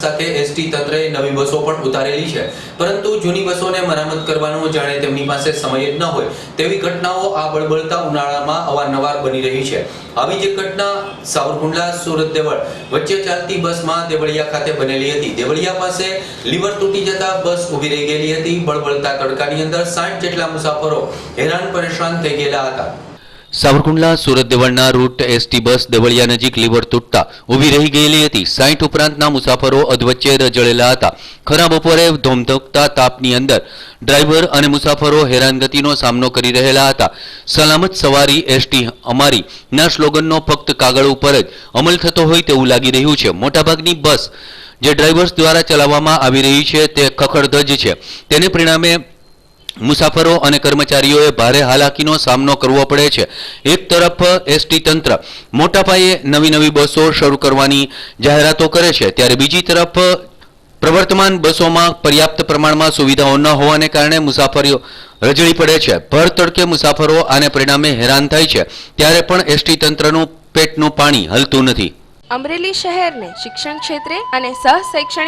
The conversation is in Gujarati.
સાથે એસટી તંત્રએ નવી બસો પણ ઉતારેલી છે, પરંતુ જૂની બસોને મરામત કરવાનો જાણે તેમની પાસે સમય જ ન હોય તેવી ઘટનાઓ આ બળબળતા ઉનાળામાં અવારનવાર બની રહી છે। આવી જ ઘટના સાવરકુંડલા સુરત દેવળ વચ્ચે ચાલતી બસમાં દેવળિયા ખાતે બનેલી હતી। દેવળિયા પાસે લીવર તૂટી જતા બસ ઊભી રહી ગયેલી હતી। બળબળતા તડકાની અંદર 60 જેટલા મુસાફરો હેરાન પરેશાન થઈ ગયેલા હતા। સાવરકુંડલા સુરત દેવળના રૂટ એસટી બસ દેવળિયા નજીક લીવર તૂટતા ઊભી રહી ગયેલી હતી। 60 ઉપરાંતના મુસાફરો અધવચ્ચે રજળેલા હતા। ખરા બપોરે ધોમધોકતા તાપની અંદર ડ્રાઈવર અને મુસાફરો હેરાનગતિનો સામનો કરી રહેલા હતા। સલામત સવારી એસટી અમારી ના સ્લોગનનો ફક્ત કાગળ ઉપર જ અમલ થતો હોય તેવું લાગી રહ્યું છે। મોટાભાગની બસ જે ડ્રાઈવર્સ દ્વારા ચલાવવામાં આવી રહી છે તે ખખડધજ છે। તેને પરિણામે મુસાફરો અને કર્મચારીઓએ ભારે હાલાકીનો સામનો કરવો પડે છે। એક તરફ એસટી તંત્ર મોટા પાયે નવી બસો શરૂ કરવાની જાહેરાતો કરે છે, ત્યારે બીજી તરફ પ્રવર્તમાન બસોમાં પર્યાપ્ત પ્રમાણમાં સુવિધાઓ ન હોવાને કારણે મુસાફરીઓ રજળી પડે છે। ભર તડકે મુસાફરો આને પરિણામે હેરાન થાય છે, ત્યારે પણ એસટી તંત્રનું પેટનું પાણી હલતું નથી। અમરેલી શહેરને શિક્ષણ ક્ષેત્રે અને સહ શૈક્ષણિક